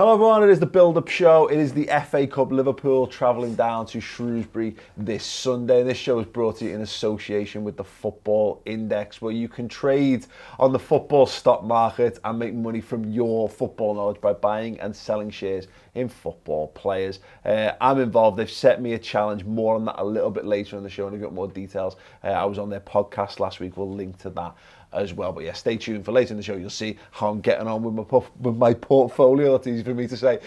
Hello everyone, it is the build-up show. It is the FA Cup. Liverpool travelling down to Shrewsbury this Sunday. This show is brought to you in association with the Football Index, where you can trade on the football stock market and make money from your football knowledge by buying and selling shares in football players. I'm involved. They've set me a challenge. More on that a little bit later in the show, and I've got more details. I was on their podcast last week. We'll link to that as well. But yeah, stay tuned for later in the show. You'll see how I'm getting on with my portfolio. That's easy for me to say.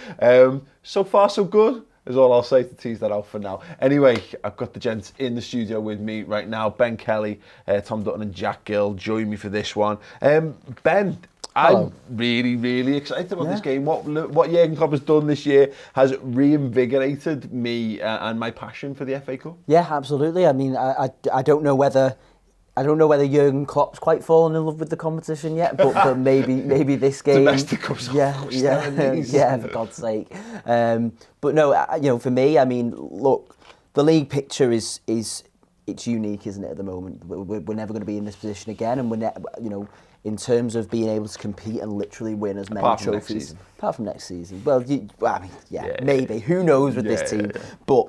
So far, so good is all I'll say to tease that out for now. Anyway, I've got the gents in the studio with me right now. Ben Kelly, Tom Dutton and Jack Gill join me for this one. Ben, Hello. I'm really excited about this game. What Jurgen Klopp has done this year has reinvigorated me and my passion for the FA Cup. Yeah, absolutely. I mean, I don't know whether Jurgen Klopp's quite fallen in love with the competition yet, but maybe this game. Domestic Cup's yeah, for God's sake. But no, for me, I mean, look, the league picture is it's unique, isn't it? At the moment, we're never going to be in this position again, and in terms of being able to compete and literally win as many trophies, apart from next season. Well, maybe. Who knows with this team? But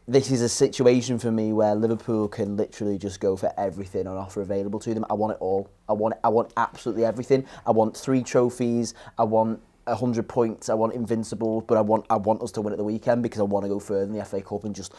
this is a situation for me where Liverpool can literally just go for everything on offer available to them. I want it all. I want absolutely everything. I want 3 trophies. I want 100 points. I want invincible, but I want us to win at the weekend because I want to go further in the FA Cup and just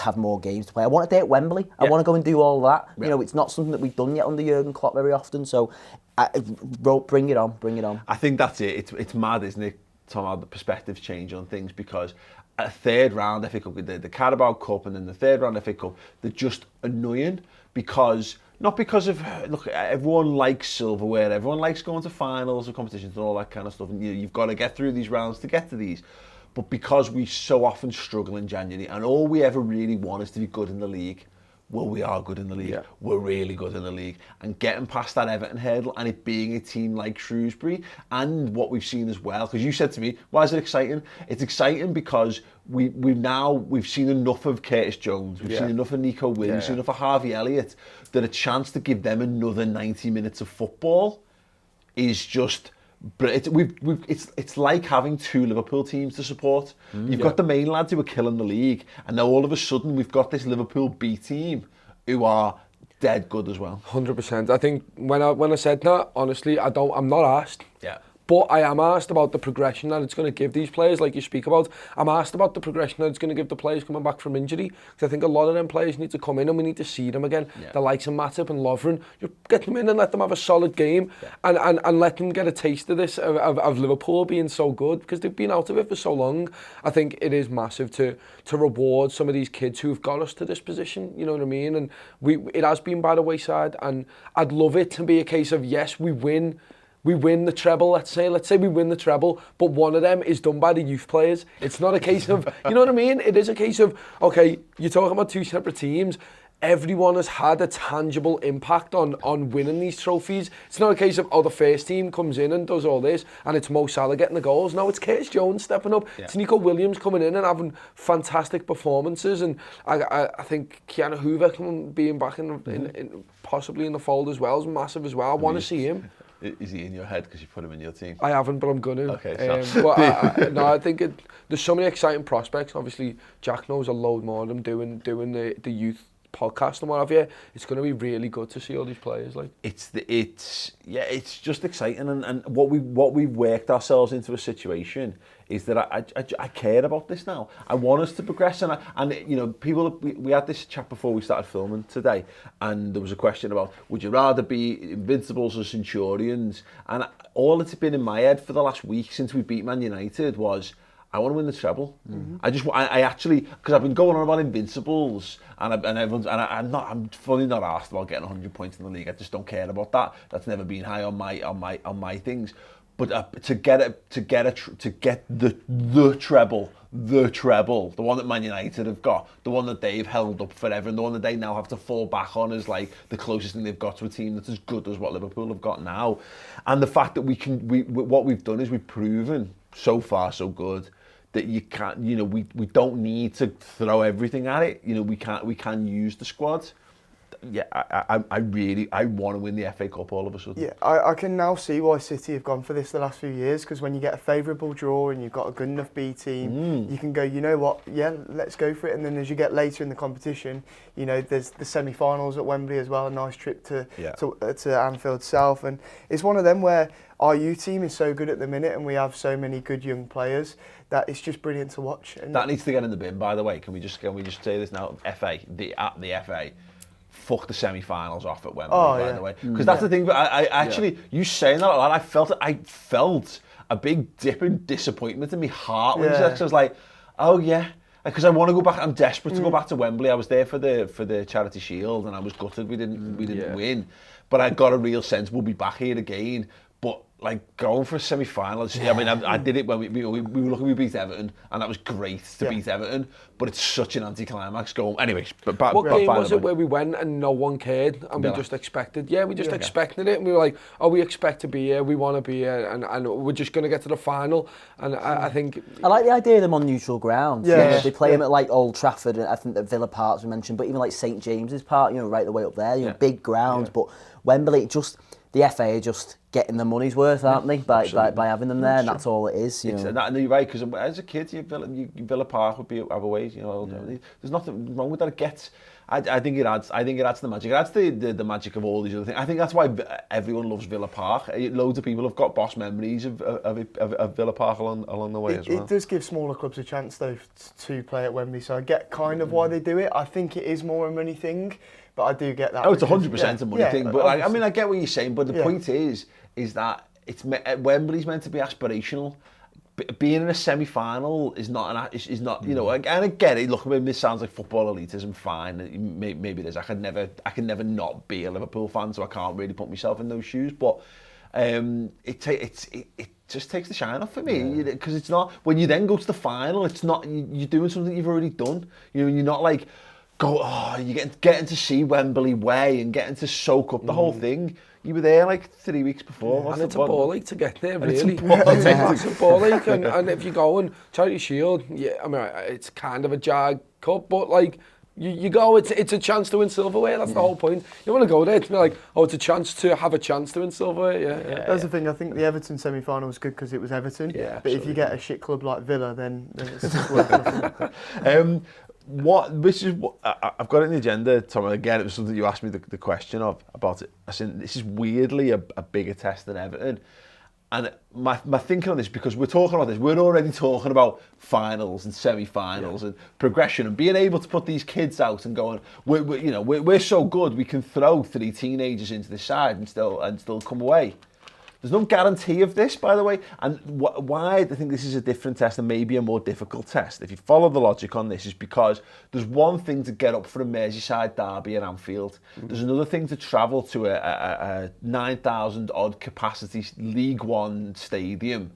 have more games to play. I want a day at Wembley. I want to go and do all that. Yeah. It's not something that we've done yet under Jurgen Klopp very often. So, bring it on. I think that's it. It's mad, isn't it, Tom, how the perspectives change on things, because a third round FA Cup, the Carabao Cup and then the third round FA Cup, they're just annoying not because of, look, everyone likes silverware, everyone likes going to finals of competitions and all that kind of stuff, and you've got to get through these rounds to get to these, but because we so often struggle in January and all we ever really want is to be good in the league. Well, we are good in the league. Yeah. We're really good in the league. And getting past that Everton hurdle and it being a team like Shrewsbury, and what we've seen as well, because you said to me, why is it exciting? It's exciting because we've seen enough of Curtis Jones, we've seen enough of Nico Williams, we've seen enough of Harvey Elliott, that a chance to give them another 90 minutes of football is just... But it's like having 2 Liverpool teams to support. You've got the main lads who are killing the league, and now all of a sudden we've got this Liverpool B team who are dead good as well. 100%. I think when I said that, honestly, I'm not asked. Yeah. But I am asked about the progression that it's going to give these players, like you speak about. I'm asked about the progression that it's going to give the players coming back from injury, because I think a lot of them players need to come in and we need to see them again. Yeah. The likes of Matip and Lovren, you get them in and let them have a solid game, and let them get a taste of this, of Liverpool being so good, because they've been out of it for so long. I think it is massive to reward some of these kids who've got us to this position, you know what I mean? And it has been by the wayside, and I'd love it to be a case of, yes, we win the treble, let's say we win the treble, but one of them is done by the youth players. It's not a case of, you know what I mean? It is a case of, okay, you're talking about 2 separate teams. Everyone has had a tangible impact on winning these trophies. It's not a case of, the first team comes in and does all this, and it's Mo Salah getting the goals. No, it's Curtis Jones stepping up. Yeah. It's Nico Williams coming in and having fantastic performances, and I think Keanu Hoover being back in possibly in the fold as well is massive as well. I want to see him. Is he in your head because you put him in your team? I haven't, but I'm gonna. Okay, but I think there's so many exciting prospects. Obviously, Jack knows a load more of them doing the youth podcast and what have you. It's going to be really good to see all these players. Like it's just exciting, and what we've worked ourselves into a situation is that I care about this now. I want us to progress, and people, we had this chat before we started filming today, and there was a question about, would you rather be Invincibles or Centurions? And all it's been in my head for the last week since we beat Man United was, I want to win the treble. Mm-hmm. I actually, because I've been going on about Invincibles, I'm fully not asked about getting 100 points in the league. I just don't care about that. That's never been high on my things. But to get the treble, the one that Man United have got, the one that they've held up forever, and the one that they now have to fall back on as like the closest thing they've got to a team that's as good as what Liverpool have got now, and the fact that what we've done is we've proven so far so good that you can't, we don't need to throw everything at it. We can use the squad. I want to win the FA Cup all of a sudden. Yeah, I can now see why City have gone for this the last few years, because when you get a favourable draw and you've got a good enough B team, you can go, you know what, yeah, let's go for it. And then as you get later in the competition, you know, there's the semi-finals at Wembley as well, a nice trip to Anfield South. And it's one of them where our U team is so good at the minute and we have so many good young players that it's just brilliant to watch. And that needs to get in the bin, by the way. Can we just say this now? The FA, fuck the semi-finals off at Wembley, by the way. Because that's the thing. But I actually, you saying that a lot, I felt a big dip in disappointment in my heart when you said, 'cause I was like, oh yeah. Because I want to go back. I'm desperate to go back to Wembley. I was there for the Charity Shield, and I was gutted we didn't win. But I got a real sense we'll be back here again. But like going for a semi-final, I mean, I did it when we were lucky we beat Everton, and that was great to beat Everton. But it's such an anticlimax going. Anyways, but what game was it where we went and no one cared and we just expected? Yeah, we just expected it, and we were like, oh, we expect to be here, we want to be here, and we're just going to get to the final. And I think I like the idea of them on neutral ground. Yeah, you know, they play them at like Old Trafford, and I think that Villa Park's we mentioned, but even like St James's Park, you know, right the way up there, you know, big grounds. But Wembley, just the FA are just getting the money's worth, aren't they, by having them there, and that's all it is. You know. And you're right, because as a kid, Villa Park would be other ways. You know, there's nothing wrong with that. It gets. I think it adds. I think it adds the magic. It adds the magic of all these other things. I think that's why everyone loves Villa Park. Loads of people have got boss memories of Villa Park along the way as well. It does give smaller clubs a chance though to play at Wembley, so I get kind of why they do it. I think it is more a money thing, but I do get that. Oh, it's 100% a money thing. But I mean, I get what you're saying. But the point is that Wembley's meant to be aspirational. Being in a semi-final is not you know, and I get it. Look, maybe this sounds like football elitism. Fine, maybe it is. I can never not be a Liverpool fan, so I can't really put myself in those shoes. But it just takes the shine off for me, because it's not when you then go to the final. It's not you're doing something you've already done. You know, you're not like you're getting to see Wembley Way and getting to soak up the whole thing. You were there like 3 weeks before. And it's a ball ache to get there, really. It's a ball ache. And if you go and Charity Shield, I mean, it's kind of a jag cup, but like, you go, it's a chance to win silverware. That's the whole point. You want to go there to be like, oh, it's a chance to have a chance to win silverware. That's the thing. I think the Everton semi-final was good because it was Everton. Yeah, but if you get a shit club like Villa, then it's just worth nothing. I've got it in the agenda, Tom. Again, it was something you asked me the question about it. I said this is weirdly a bigger test than Everton, and my thinking on this, because we're talking about this, we're already talking about finals and semi-finals and progression, and being able to put these kids out and going, we're so good, we can throw 3 teenagers into the side and still come away. There's no guarantee of this, by the way, and why I think this is a different test and maybe a more difficult test, if you follow the logic on this, is because there's one thing to get up for a Merseyside derby at Anfield. There's another thing to travel to a 9,000 odd capacity League One stadium,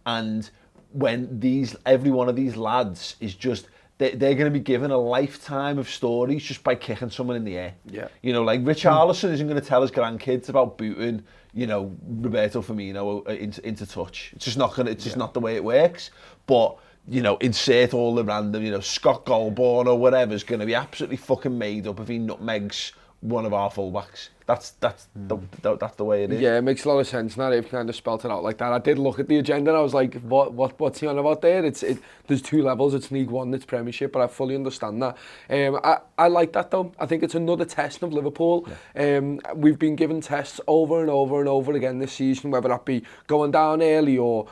and when every one of these lads is just they're going to be given a lifetime of stories just by kicking someone in the air. Yeah. You know, like Richarlison isn't going to tell his grandkids about booting, you know, Roberto Firmino into touch. It's just not going to, it's just not the way it works. But, you know, insert all the random, you know, Scott Goldborn or whatever is going to be absolutely fucking made up if he nutmegs one of our fullbacks. That's the way it is. Yeah, it makes a lot of sense now. They've kind of spelt it out like that. I did look at the agenda and I was like, what's he on about there? There's 2 levels. It's League One, it's Premiership, but I fully understand that. I like that though. I think it's another test of Liverpool. Yeah. We've been given tests over and over and over again this season, whether that be going down early or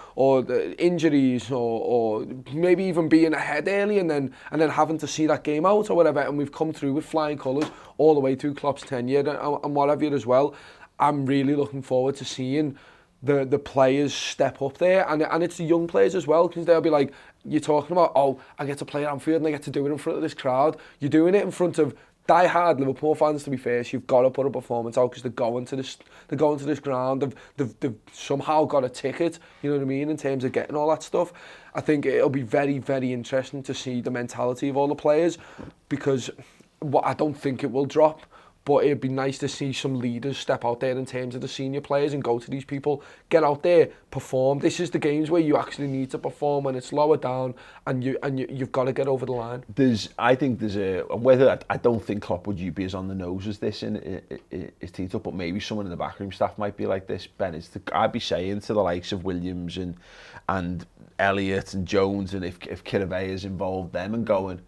injuries or maybe even being ahead early and then having to see that game out or whatever. And we've come through with flying colours all the way through Klopp's tenure and what have you as well. I'm really looking forward to seeing the players step up there, and it's the young players as well, because they'll be like, you're talking about, oh, I get to play at Anfield and I get to do it in front of this crowd. You're doing it in front of die-hard Liverpool fans, to be fair, so you've got to put a performance out because they're going to this ground. They've somehow got a ticket, you know what I mean, in terms of getting all that stuff. I think it'll be very, very interesting to see the mentality of all the players, because I don't think it will drop. but it'd be nice to see some leaders step out there in terms of the senior players and go to these people, get out there, perform. This is the games where you actually need to perform when it's lower down, and you've got to get over the line. I think there's whether I don't think Klopp would be as on the nose as this in his team up, but maybe someone in the backroom staff might be like this. Ben, I'd be saying to the likes of Williams and Elliott and Jones, and if Kirave is involved, them, and going,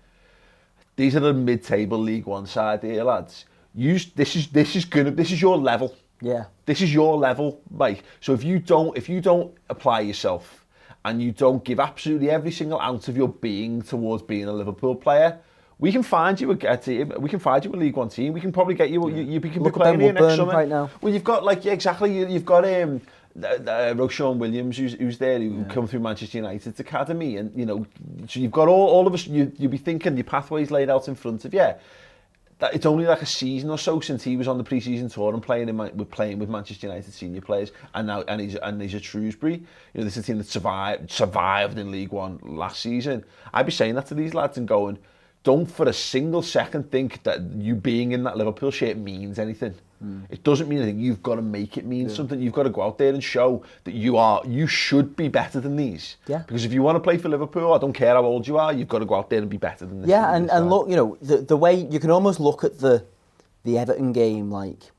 these are the mid-table League One side here, lads. This is your level. Yeah. This is your level, Mike. So if you don't apply yourself and you don't give absolutely every single ounce of your being towards being a Liverpool player, we can find you a team. We can find you a League One team. We can probably get you. You can be playing here next summer. Right now. Well, you've got exactly. You've got Roshan Williams, who's there, who come through Manchester United's academy, and so you've got all of us. You'll be thinking your pathways laid out in front of you. That it's only like a season or so since he was on the pre-season tour and playing with Manchester United senior players, and he's at Shrewsbury. This is a team that survived in League One last season. I'd be saying that to these lads and going, don't for a single second think that you being in that Liverpool shirt means anything. It doesn't mean anything. You've got to make it mean something. You've got to go out there and show that you should be better than these. Yeah. Because if you want to play for Liverpool, I don't care how old you are, you've got to go out there and be better than this. Yeah, and look, the way you can almost look at the Everton game like,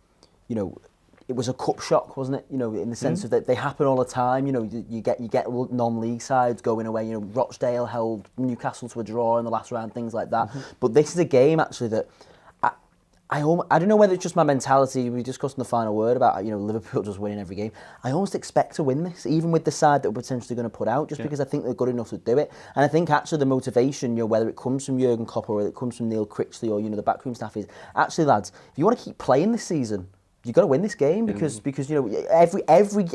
it was a cup shock, wasn't it? In the sense of that they happen all the time. You get non-league sides going away. Rochdale held Newcastle to a draw in the last round, things like that. But this is a game actually that I don't know whether it's just my mentality. We discussed in the final word about Liverpool just winning every game. I almost expect to win this, even with the side that we're potentially going to put out, just because I think they're good enough to do it. And I think actually the motivation, whether it comes from Jurgen Klopp or whether it comes from Neil Critchley or the backroom staff, is actually, lads, if you want to keep playing this season, you've got to win this game because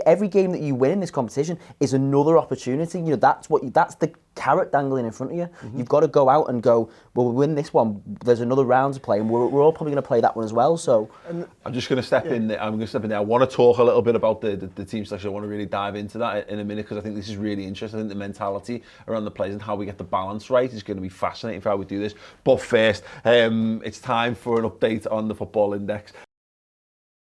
every game that you win in this competition is another opportunity. That's the carrot dangling in front of you. You've got to go out and go, well, we win this one, there's another round to play, and we're all probably going to play that one as well. So I'm just going to step in there. I want to talk a little bit about the team selection. I want to really dive into that in a minute because I think this is really interesting. I think the mentality around the players and how we get the balance right is going to be fascinating for how we do this. But first, it's time for an update on the Football Index.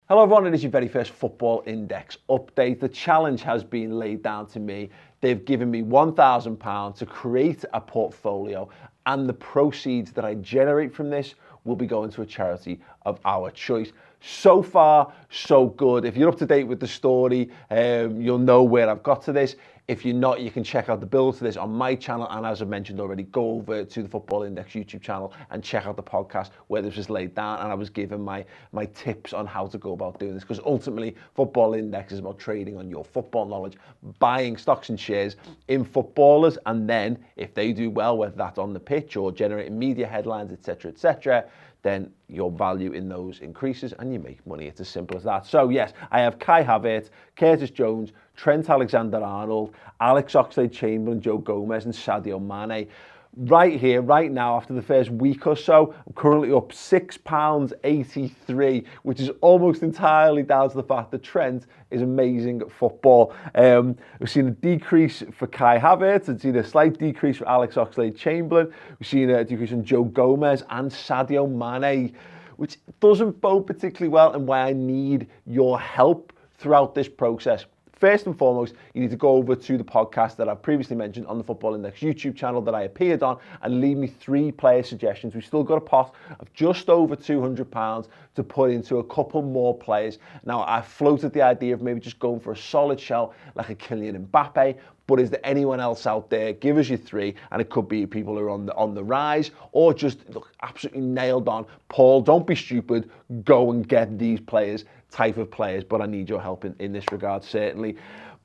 Hello everyone, it is your very first Football Index update. The challenge has been laid down to me. They've given me £1,000 to create a portfolio, and the proceeds that I generate from this will be going to a charity of our choice. So far, so good. If you're up to date with the story, you'll know where I've got to this. If you're not, you can check out the build to this on my channel. And as I mentioned already, go over to the Football Index YouTube channel and check out the podcast where this was laid down. And I was given my tips on how to go about doing this. Because ultimately, Football Index is about trading on your football knowledge, buying stocks and shares in footballers. And then if they do well, whether that's on the pitch or generating media headlines, etc., then your value in those increases and you make money. It's as simple as that. So yes, I have Kai Havertz, Curtis Jones, Trent Alexander-Arnold, Alex Oxlade-Chamberlain, Joe Gomez and Sadio Mane. Right here, right now, after the first week or so, I'm currently up £6.83, which is almost entirely down to the fact that Trent is amazing at football. We've seen a decrease for Kai Havertz, we've seen a slight decrease for Alex Oxlade-Chamberlain, we've seen a decrease in Joe Gomez and Sadio Mane, which doesn't bode particularly well and why I need your help throughout this process. First and foremost, you need to go over to the podcast that I previously mentioned on the Football Index YouTube channel that I appeared on and leave me 3 player suggestions. We've still got a pot of just over £200 to put into a couple more players. Now, I floated the idea of maybe just going for a solid shell like a Kylian Mbappe, but is there anyone else out there? Give us your 3, and it could be people who are on the rise, or just look absolutely nailed on. Paul, don't be stupid. Go and get these players, type of players. But I need your help in this regard, certainly.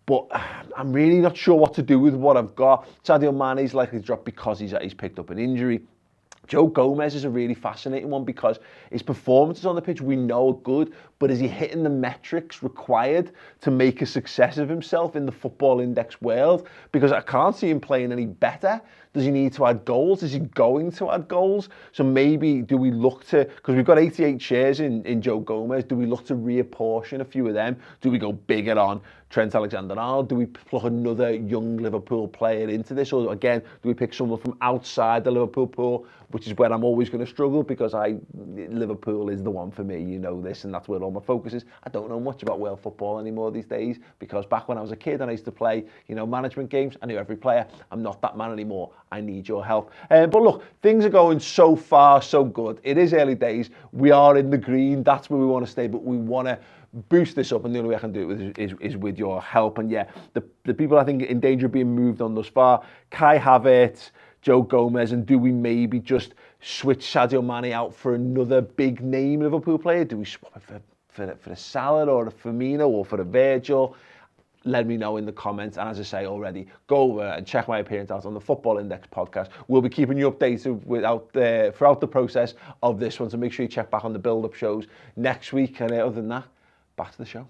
But I'm really not sure what to do with what I've got. Sadio Mane is likely to drop because he's picked up an injury. Joe Gomez is a really fascinating one because his performances on the pitch we know are good, but is he hitting the metrics required to make a success of himself in the Football Index world? Because I can't see him playing any better. Does he need to add goals? Is he going to add goals? So maybe do we look to, because we've got 88 shares in Joe Gomez, do we look to reapportion a few of them? Do we go bigger on Trent Alexander-Arnold? Do we plug another young Liverpool player into this? Or again, do we pick someone from outside the Liverpool pool? which is where I'm always going to struggle because Liverpool is the one for me, you know this, and that's where all my focus is. I don't know much about Wales football anymore these days because back when I was a kid and I used to play, you know, management games, I knew every player. I'm not that man anymore. I need your help. But look, things are going so far, so good. It is early days. We are in the green. That's where we want to stay, but we want to boost this up, and the only way I can do it is with your help. And yeah, the people I think in danger of being moved on thus far, Kai Havertz, Joe Gomez, and do we maybe just switch Sadio Mane out for another big name Liverpool player? Do we swap it for a Salah or a Firmino or for a Virgil? Let me know in the comments. And as I say already, go over and check my appearance out on the Football Index podcast. We'll be keeping you updated throughout the process of this one, so make sure you check back on the build-up shows next week. And other than that, back to the show.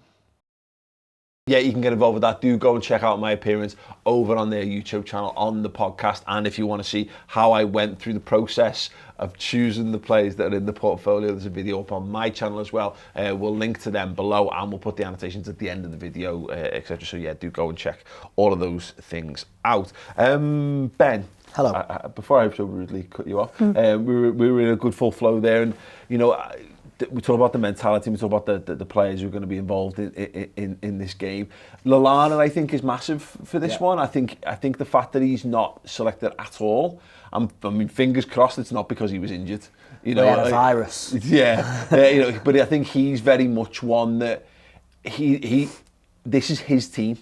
Yeah, you can get involved with that. Do go and check out my appearance over on their YouTube channel on the podcast. And if you want to see how I went through the process of choosing the players that are in the portfolio, there's a video up on my channel as well. We'll link to them below and we'll put the annotations at the end of the video, etc. So yeah, do go and check all of those things out. Ben. Hello. Before I so rudely cut you off, we were in a good full flow there, and you know, we talk about the mentality, we talk about the players who are going to be involved in this game. Lallana, I think, is massive for this one. I think the fact that he's not selected at all, I mean, fingers crossed it's not because he was injured. You know, he had a virus. Yeah, you know, but I think he's very much one that this is his team,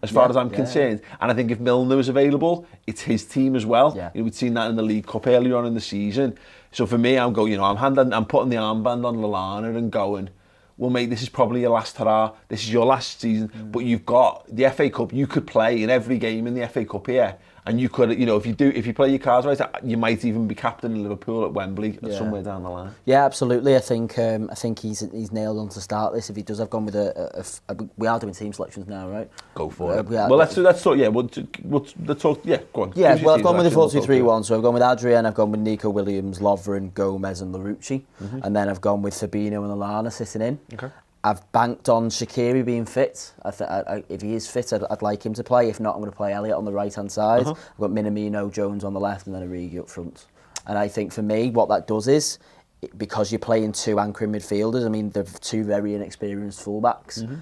as far as I'm concerned. And I think if Milner was available, it's his team as well. Yeah. You know, we'd seen that in the League Cup earlier on in the season. So for me, I'm going, you know, I'm putting the armband on Lallana and going, well, mate, this is probably your last hurrah. This is your last season. But you've got the FA Cup. You could play in every game in the FA Cup here. And you could, you know, if you play your cards right, you might even be captain in Liverpool at Wembley somewhere down the line. Yeah, absolutely. I think he's nailed on to start this. If he does, I've gone with we are doing team selections now, right? Go for it. Well, let's talk. Yeah, we'll talk. Yeah, go on. Yeah, well, I've gone with the 4-2-3-1. So I've gone with Adrian, I've gone with Nico Williams, Lovren, Gomez, and Larouci, and then I've gone with Fabinho and Lallana sitting in. Okay. I've banked on Shaqiri being fit. If he is fit, I'd like him to play. If not, I'm going to play Elliott on the right-hand side. I've got Minamino, Jones on the left, and then Origi up front. And I think for me, what that does is, because you're playing two anchoring midfielders, I mean, they're two very inexperienced fullbacks.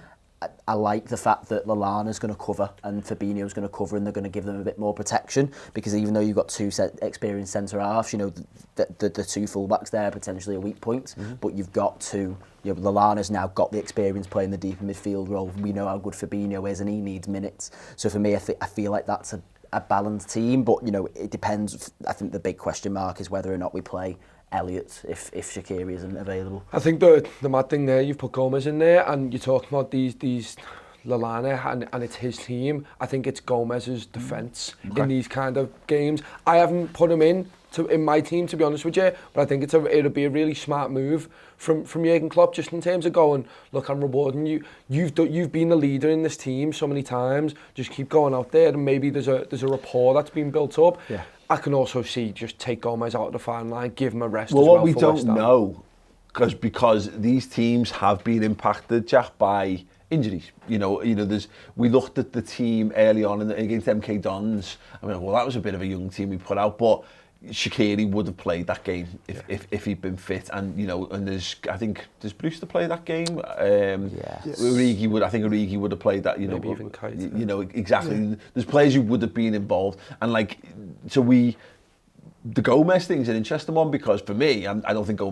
I like the fact that Lallana's going to cover and Fabinho's going to cover, and they're going to give them a bit more protection, because even though you've got two experienced centre-halves, you know, the two full-backs there are potentially a weak point, but you've got two, you know, Lallana's now got the experience playing the deeper midfield role. We know how good Fabinho is and he needs minutes. So for me, I feel like that's a balanced team, but, you know, it depends. I think the big question mark is whether or not we play Elliott if Shaqiri isn't available. I think the mad thing there, you've put Gomez in there and you're talking about these Lallana and it's his team. I think it's Gomez's defence in these kind of games. I haven't put him in my team, to be honest with you, but I think it'll be a really smart move from Jurgen Klopp, just in terms of going, look, I'm rewarding you. You've been the leader in this team so many times. Just keep going out there, and maybe there's a rapport that's been built up. Yeah. I can also see just take Gomez out of the final line, give him a rest. Well, as well, what we don't know, because these teams have been impacted, Jack, by injuries. You know, we looked at the team early on against MK Dons. I mean, well, that was a bit of a young team we put out, but Shaqiri would have played that game if he'd been fit, and you know, and does Brewster play that game? Yes. Origi would have played that. You know, maybe even Kite. You know, exactly. Yeah. There's players who would have been involved, and the Gomez thing's an interesting one, because for me, I don't think Van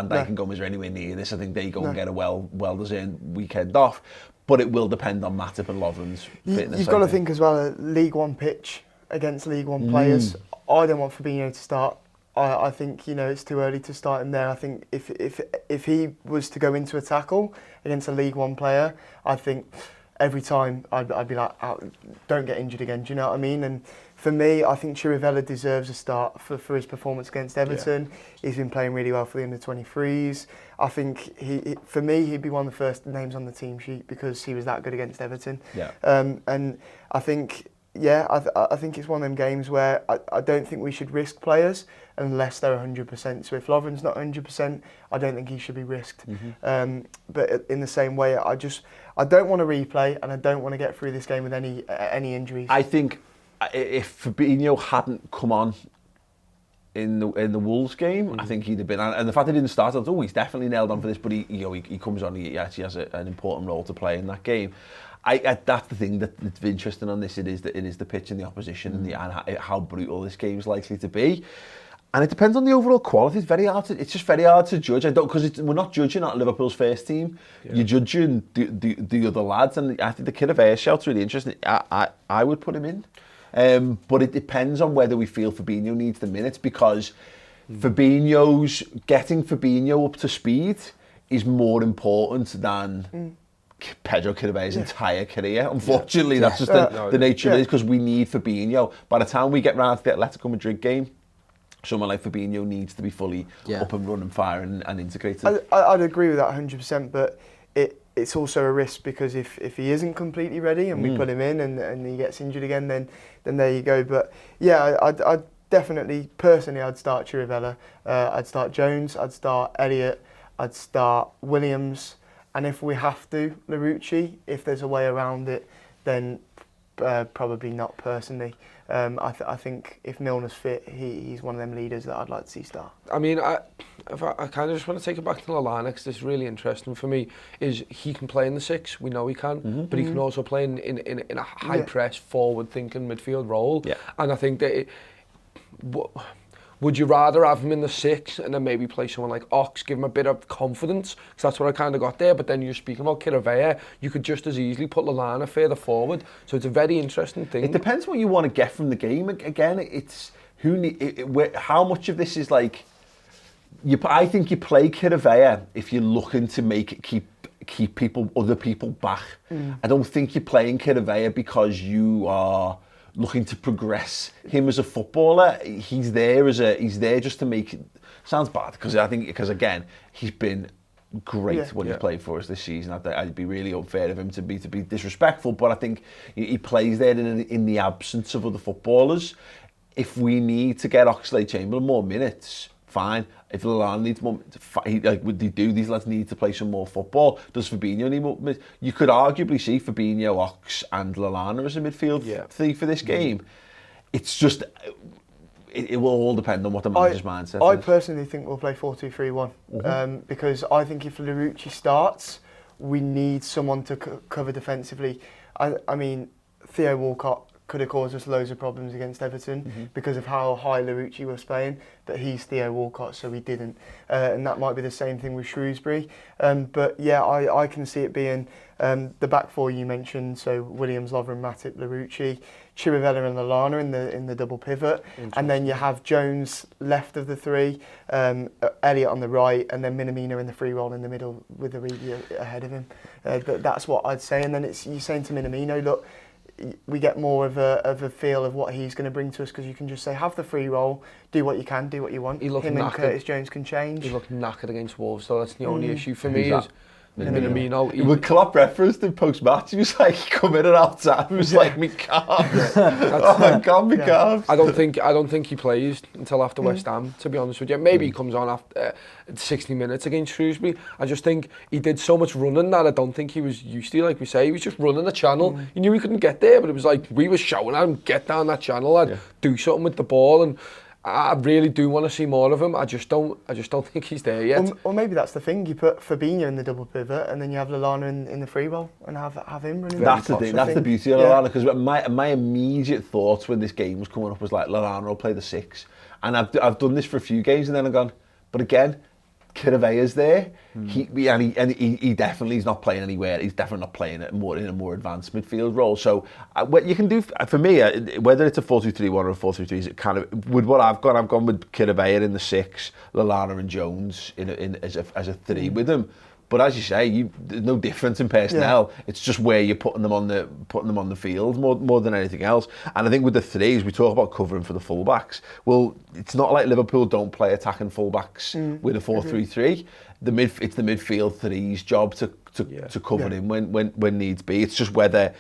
Dijk and Gomez are anywhere near this. I think they go and get a well-deserved weekend off, but it will depend on Matip and Lovren's fitness. You've got to think as well, a League One pitch against League One players. I don't want Fabinho to start. I think, you know, it's too early to start him there. I think if he was to go into a tackle against a League One player, I think every time I'd be like, oh, don't get injured again. Do you know what I mean? And for me, I think Chirivella deserves a start for his performance against Everton. Yeah. He's been playing really well for the under-23s. I think for me, he'd be one of the first names on the team sheet because he was that good against Everton. Yeah. And I think, I think it's one of them games where I don't think we should risk players unless they're 100%. So if Lovren's not 100%, I don't think he should be risked. But in the same way, I don't want to replay, and I don't want to get through this game with any injuries. I think if Fabinho hadn't come on in the Wolves game. I think he'd have been, and the fact he didn't start, I thought, he's definitely nailed on for this. But he comes on, he actually has an important role to play in that game. That's the thing that's interesting on this. It is the pitch and the opposition and how brutal this game is likely to be. And it depends on the overall quality. It's just very hard to judge. Because we're not judging at Liverpool's first team. Yeah. You're judging the other lads, and I think the Kirivea shout's really interesting. I would put him in, but it depends on whether we feel Fabinho needs the minutes, because getting Fabinho up to speed is more important than Pedro Kirivea's entire career. Unfortunately, that's just the nature of it, because we need Fabinho. By the time we get round to the Atletico Madrid game, someone like Fabinho needs to be fully up and running, firing and integrated. I'd agree with that 100%, but it's also a risk, because if he isn't completely ready and we put him in and he gets injured again, then there you go. But yeah, I'd definitely, personally, I'd start Chirivella, I'd start Jones, I'd start Elliott, I'd start Williams, and if we have to, Larouci. If there's a way around it, then probably not personally. I think if Milner's fit, he's one of them leaders that I'd like to see start. I mean, I kind of just want to take it back to Lallana, because this is really interesting for me. Is he can play in the 6, we know he can, but he can also play in a high press, forward thinking midfield role. Yeah. And I think that would you rather have him in the 6 and then maybe play someone like Ox, give him a bit of confidence? Because that's what I kind of got there. But then you're speaking about Kirivea, you could just as easily put Lallana further forward. So it's a very interesting thing. It depends what you want to get from the game. Again, it's how much of this is like. I think you play Kirivea if you're looking to keep other people back. I don't think you're playing Kirivea because you are looking to progress him as a footballer. He's there just to make it. Sounds bad, because again, he's been great when he's played for us this season. I'd be really unfair of him to be disrespectful, but I think he plays there in the absence of other footballers. If we need to get Oxlade-Chamberlain more minutes, fine. If Lallana needs more, these lads need to play some more football. Does Fabinho need more? You could arguably see Fabinho, Ox and Lallana as a midfield three for this game. It's just, it will all depend on what the manager's mindset is. I personally think we'll play 4-2-3-1 because I think if Larouci starts, we need someone to cover defensively. I mean, Theo Walcott could have caused us loads of problems against Everton because of how high Larouci was playing, but he's Theo Walcott, so he didn't. And that might be the same thing with Shrewsbury. But yeah, I can see it being the back four you mentioned, so Williams, Lovren, Matip, Larouci, Chirivella and Lallana in the double pivot, and then you have Jones left of the three, Elliott on the right, and then Minamino in the free role in the middle with Origi ahead of him. That's what I'd say. And then you're saying to Minamino, look, we get more of a feel of what he's going to bring to us, because you can just say, have the free roll, do what you can, do what you want. Him and Curtis Jones can change. He looked knackered against Wolves, so that's the only issue for me is Minamino. When Klopp referenced him post-match, he was like, come in at half-time, he was like, me calves. Me calves. I don't think he plays until after West Ham, to be honest with you. Maybe he comes on after 60 minutes against Shrewsbury. I just think he did so much running that I don't think he was used to, like we say. He was just running the channel. He knew he couldn't get there, but it was like, we were shouting at him, get down that channel, lad, do something with the ball. And I really do want to see more of him. I just don't think he's there yet. Or maybe that's the thing. You put Fabinho in the double pivot, and then you have Lallana in the free roll, and have him running. That's the thing. That's the beauty of Lallana, because my immediate thoughts when this game was coming up was like, Lallana will play the 6, and I've done this for a few games, and then I've gone, but again, Kirivea's there. He definitely is not playing anywhere. He's definitely not playing in a more advanced midfield role. So what you can do for me, whether it's a 4-2-3-1 or a 4-3-3, is it kind of with what I've gone with Kirivea in the 6, Lallana and Jones as a 3 with him. But as you say, there's no difference in personnel. Yeah. It's just where you're putting them on the field more than anything else. And I think with the 3s, we talk about covering for the fullbacks. Well, it's not like Liverpool don't play attacking fullbacks with a 4-3-3. It's the midfield 3's job to cover him when needs be. It's just whether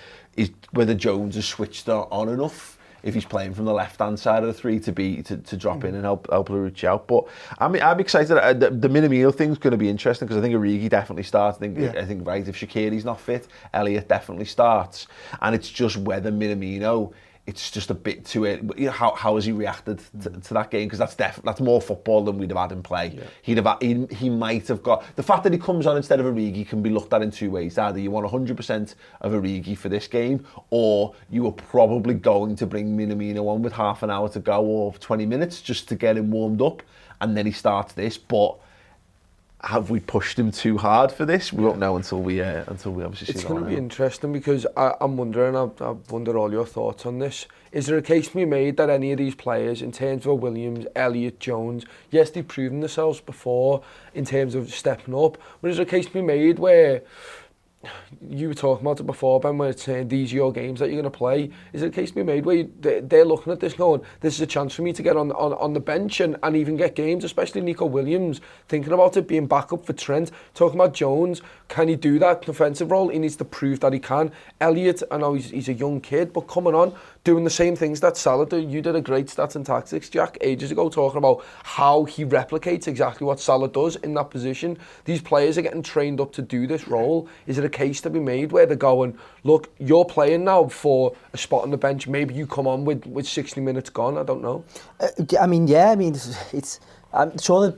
Jones is switched on enough, if he's playing from the left-hand side of the 3 to drop in and help Larouci out. But I'm excited. The Minamino thing's going to be interesting, because I think Origi definitely starts. I think if Shaqiri's not fit, Elliott definitely starts. And it's just whether Minamino it's just a bit too early. You know, how has he reacted to that game? Because that's more football than we'd have had him play. Yeah. He might have got... The fact that he comes on instead of Origi can be looked at in two ways. Either you want 100% of Origi for this game, or you were probably going to bring Minamino on with half an hour to go or 20 minutes just to get him warmed up, and then he starts this. But have we pushed him too hard for this? We won't know until we obviously see. It's going to be interesting, because I'm wondering, I wonder all your thoughts on this. Is there a case to be made that any of these players, in terms of Williams, Elliott, Jones, yes, they've proven themselves before in terms of stepping up, but is there a case to be made where, you were talking about it before, Ben, where it's saying these are your games that you're going to play? Is it a case to be made where they're looking at this going, this is a chance for me to get on the bench and even get games, especially Nico Williams, thinking about it, being back up for Trent, talking about Jones, can he do that defensive role? He needs to prove that he can. Elliott, I know he's a young kid, but coming on, doing the same things that Salah did. You did a great Stats and Tactics, Jack, ages ago, talking about how he replicates exactly what Salah does in that position. These players are getting trained up to do this role. Is it a case to be made where they're going, look, you're playing now for a spot on the bench, maybe you come on with 60 minutes gone? I don't know. I'm sure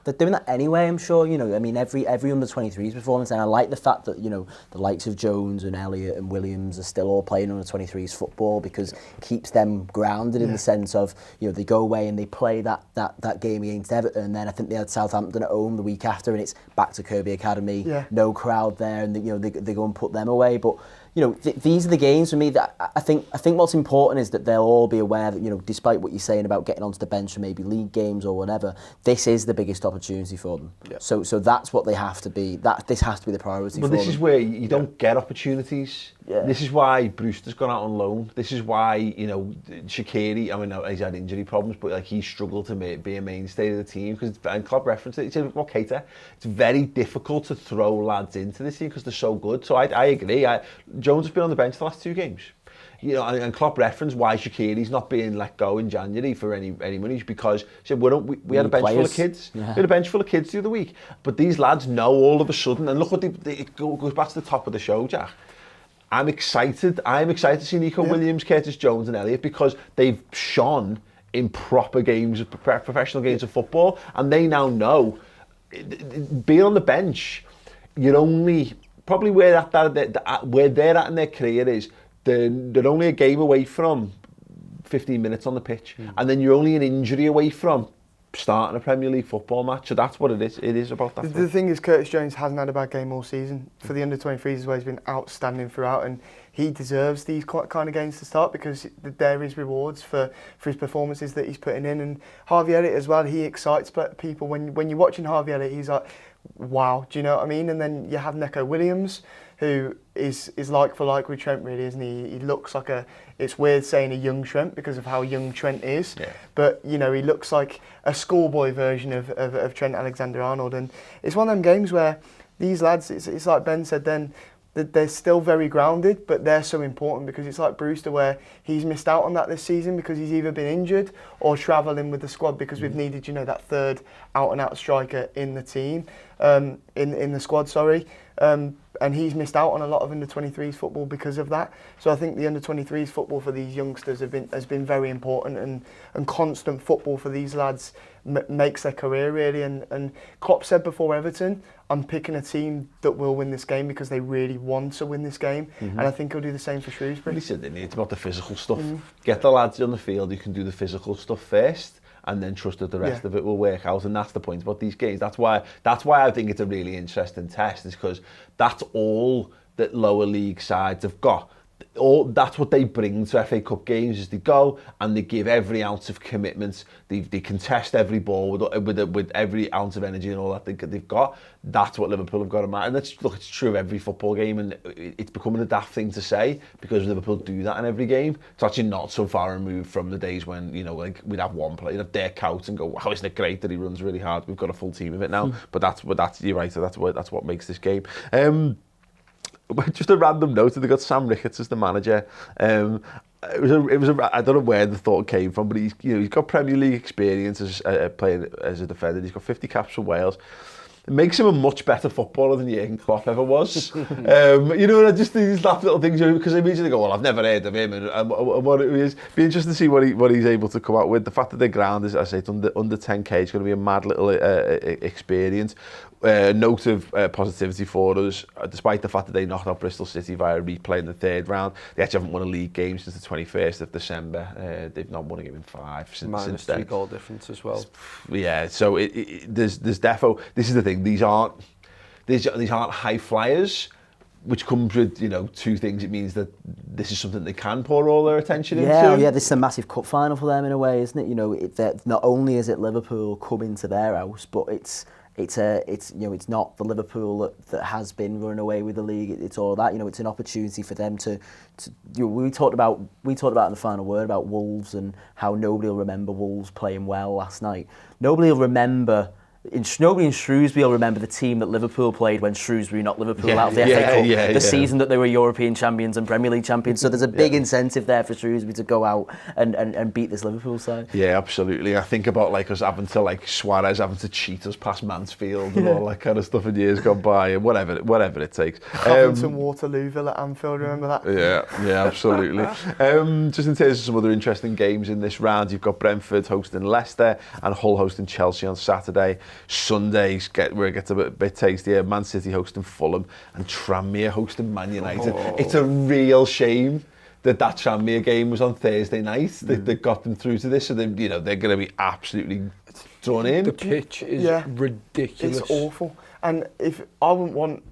they're doing that anyway, I'm sure. You know, I mean, every under-23s performance, and I like the fact that, you know, the likes of Jones and Elliott and Williams are still all playing under-23s football, because it keeps them grounded in the sense of, you know, they go away and they play that game against Everton, and then I think they had Southampton at home the week after, and it's back to Kirby Academy, no crowd there, and they go and put them away. But you know, these are the games for me that I think what's important is that they'll all be aware that, you know, despite what you're saying about getting onto the bench for maybe league games or whatever, this is the biggest opportunity for them. Yeah. So that's what they have to be. This has to be the priority for them. But this is where you don't get opportunities. Yeah. This is why Brewster's gone out on loan. This is why, you know, Shaqiri, I mean, he's had injury problems, but like he struggled to be a mainstay of the team, because, and Klopp referenced it, he said, well, Keita, it's very difficult to throw lads into this team because they're so good. So I agree. Jones has been on the bench the last two games. You know, and Klopp referenced why Shaqiri's not being let go in January for any money, because he said we had a bench full of kids. Yeah. We had a bench full of kids the other week. But these lads know all of a sudden, and look what it goes back to the top of the show, Jack. I'm excited to see Nico Williams, Curtis Jones and Elliott, because they've shone in proper games, professional games of football, and they now know, being on the bench, you're only, probably where they're at in their career is, they're only a game away from 15 minutes on the pitch, and then you're only an injury away from starting a Premier League football match. So that's what it is. It is about that. The thing is, Curtis Jones hasn't had a bad game all season. For the under-23s as well, he's been outstanding throughout, and he deserves these kind of games to start, because there is rewards for his performances that he's putting in. And Harvey Elliott as well, he excites people. When you're watching Harvey Elliott, he's like, wow, do you know what I mean? And then you have Neco Williams, who is like for like with Trent, really, isn't he? He looks like it's weird saying a young Trent because of how young Trent is, but you know, he looks like a schoolboy version of Trent Alexander-Arnold, and it's one of them games where these lads, it's like Ben said then, that they're still very grounded, but they're so important, because it's like Brewster, where he's missed out on that this season because he's either been injured or travelling with the squad, because we've needed, you know, that third out-and-out striker in the team, in the squad, sorry. And he's missed out on a lot of under-23s football because of that. So I think the under-23s football for these youngsters has been very important, and constant football for these lads makes their career, really. And Klopp said before Everton, I'm picking a team that will win this game because they really want to win this game. And I think he'll do the same for Shrewsbury. He said it's about the physical stuff. Get the lads on the field who can do the physical stuff first, and then trust that the rest of it will work out. And that's the point about these games. That's why I think it's a really interesting test, is because that's all that lower league sides have got. That's what they bring to FA Cup games, is they go and they give every ounce of commitment. They contest every ball with every ounce of energy and all that they've got. That's what Liverpool have got to match. And it's true of every football game, and it's becoming a daft thing to say, because Liverpool do that in every game. It's actually not so far removed from the days when, you know, like we'd have one player, Dirk out, and go, wow, isn't it great that he runs really hard? We've got a full team of it now. But that's you're right. That's what makes this game. Just a random note, they got Sam Ricketts as the manager. It was I don't know where the thought came from, but he's got Premier League experience as playing as a defender. He's got 50 caps for Wales. it makes him a much better footballer than Jurgen Klopp ever was. You know, I just think these laugh little things, because I immediately go, well, I've never heard of him, and what it is. Be interesting to see what he's able to come out with. The fact that the ground is, as I say, it's under 10k, it's going to be a mad little experience. Note of positivity for us, despite the fact that they knocked out Bristol City via replay in the third round. They actually haven't won a league game since the 21st of December. They've not won a game in 5 since then. -3 goal difference as well. Yeah, so there's defo. This is the thing. These aren't high flyers, which comes with, you know, two things. It means that this is something they can pour all their attention into. Yeah, this is a massive cup final for them in a way, isn't it? You know, not only is it Liverpool coming to their house, but it's you know, it's not the Liverpool that has been running away with the league. It's all that, you know, it's an opportunity for them to you know, we talked about in the final word about Wolves and how nobody will remember Wolves playing well last night. Nobody will remember. Nobody in Shrewsbury will remember the team that Liverpool played when Shrewsbury knocked Liverpool out of the FA Cup, season that they were European champions and Premier League champions. So there's a big incentive there for Shrewsbury to go out and beat this Liverpool side. Yeah, absolutely. I think about like us having to, like Suarez having to cheat us past Mansfield and all that kind of stuff in years gone by, and whatever it takes. Covington, Waterlooville at Anfield, remember that? Yeah, absolutely. Just in terms of some other interesting games in this round, you've got Brentford hosting Leicester and Hull hosting Chelsea on Saturday. Sundays where it gets a bit tastier. Man City hosting Fulham and Tranmere hosting Man United. It's a real shame that Tranmere game was on Thursday night. They got them through to this, so they're going to be absolutely drawn in. The pitch is ridiculous. It's awful, and if I wouldn't want.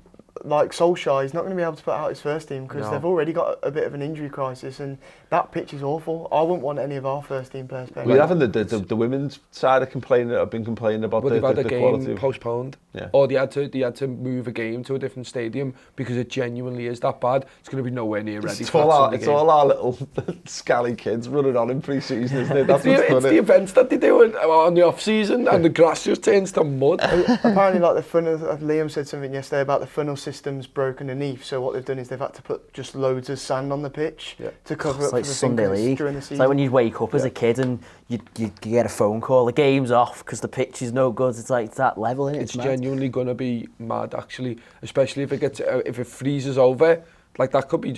Like Solskjaer, he's not going to be able to put out his first team because they've already got a bit of an injury crisis, and that pitch is awful. I wouldn't want any of our first team players playing. We're having the women's side have been complaining about they've had the game quality postponed, or they had to move a game to a different stadium because it genuinely is that bad. It's going to be nowhere near ready. It's all our little scally kids running on in pre-season, isn't it? That's it's the events that they do on the off season, and the grass just turns to mud. Apparently, like the funnel, Liam said something yesterday about the funnel system's broken underneath. So what they've done is they've had to put just loads of sand on the pitch to cover up like for the Sunday League. during the season. It's like when you wake up as a kid and you get a phone call, the game's off because the pitch is no good. It's like that level, isn't it? It's genuinely going to be mad, actually, especially if it freezes over. Like that could be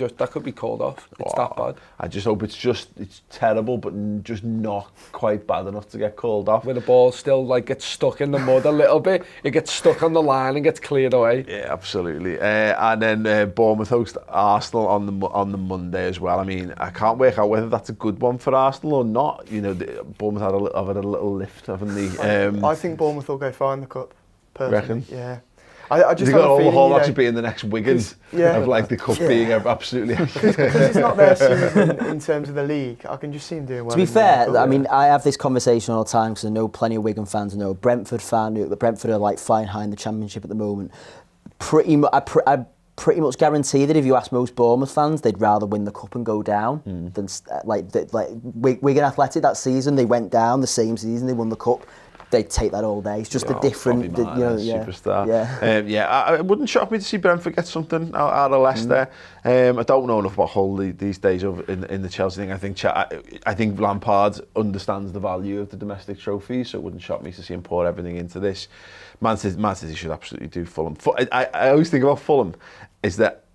called off. It's that bad. I just hope it's terrible, but just not quite bad enough to get called off. Where the ball still like gets stuck in the mud a little bit, it gets stuck on the line and gets cleared away. Yeah, absolutely. And then Bournemouth host Arsenal on the Monday as well. I mean, I can't work out whether that's a good one for Arsenal or not. You know, Bournemouth have had a little lift, haven't they? I think Bournemouth will go far in the cup. Personally, reckon? Yeah. I just got all the whole actually being the next Wigan of like the cup being absolutely because it's not their season in terms of the league. I can just see them doing well. To be fair, I mean, I have this conversation all the time because I know plenty of Wigan fans. I know Brentford Brentford are like flying high in the Championship at the moment. I pretty much guarantee that if you ask most Bournemouth fans, they'd rather win the cup and go down than like Wigan Athletic that season. They went down the same season. They won the cup. They'd take that all day. It's just a different, superstar. I wouldn't shock me to see Brentford get something out of Leicester. I don't know enough about Hull these days in the Chelsea thing. I think Lampard understands the value of the domestic trophy, so it wouldn't shock me to see him pour everything into this. Man City should absolutely do Fulham. I always think about Fulham is that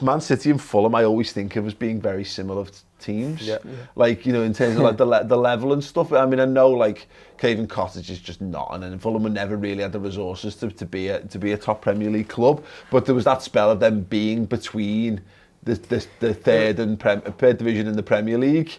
Man City and Fulham I always think of as being very similar teams. Like, you know, in terms of like the level and stuff. I mean, I know like Craven Cottage is just not, and then Fulham never really had the resources to be a top Premier League club. But there was that spell of them being between the third division in the Premier League,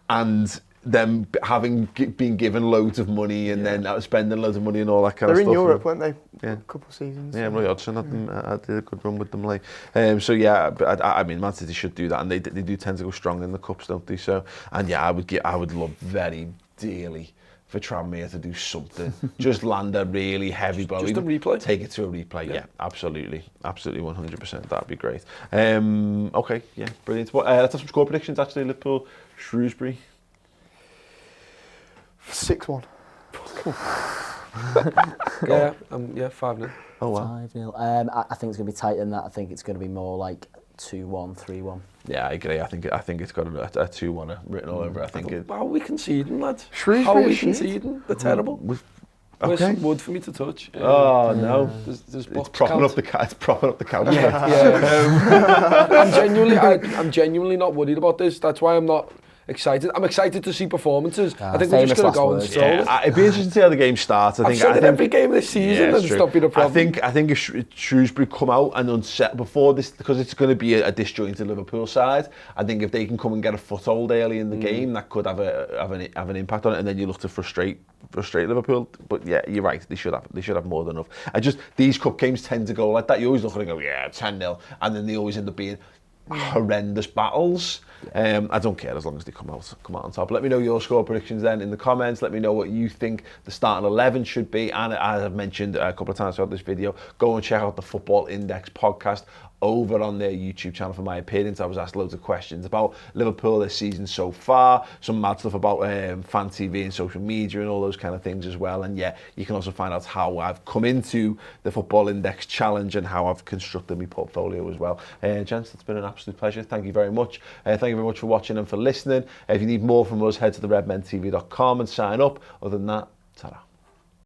and them having been given loads of money and then spending loads of money and all that kind of stuff. They're in Europe, weren't they? Yeah. A couple of seasons. Yeah, Roy Hodgson had a good run with them. But I mean, Man City should do that, and they do tend to go strong in the cups, don't they? So, and I would love very dearly for Tranmere to do something. Just land a really heavy blow. Just a replay? Take it to a replay, yeah absolutely. Absolutely, 100%. That'd be great. Okay, yeah, brilliant. Let's have some score predictions, actually. Liverpool, Shrewsbury. 6-1. 5-0. Oh, wow. 5-0. I think it's going to be tighter than that. I think it's going to be more like 2-1, 3-1. Yeah, I agree. I think it's got a 2-1 written all over. I think How are we conceding, lads? Shrewsbury. How are we conceding? They're terrible. Where's Okay. some wood for me to touch? Oh no. There's It's box propping count. up the it's propping up the couch. Yeah. I'm genuinely not worried about this. That's why I'm not excited. I'm excited to see performances. I think we're just famous going to go last and words. stroll it. It'd be interesting to see how the game starts. I've said it every game this season and it's it's true. not been a problem. I think if Shrewsbury come out and unset before this, because it's going to be a disjointed Liverpool side. I think if they can come and get a foothold early in the game, that could have an impact on it, and then you look to frustrate Liverpool. But yeah, you're right. They should have more than enough. These cup games tend to go like that. You always look at it and go 10-0, and then they always end up being horrendous battles. I don't care as long as they come out on top. Let me know your score predictions then in the comments. Let me know what you think the starting 11 should be. And as I've mentioned a couple of times throughout this video, go and check out the Football Index podcast over on their YouTube channel for my appearance. I was asked loads of questions about Liverpool this season so far, some mad stuff about fan TV and social media and all those kind of things as well. And yeah, you can also find out how I've come into the Football Index challenge and how I've constructed my portfolio as well. Gents, it's been an absolute pleasure. Thank you very much. Thank you very much for watching and for listening. If you need more from us, head to the redmentv.com and sign up. Other than that, ta-ra.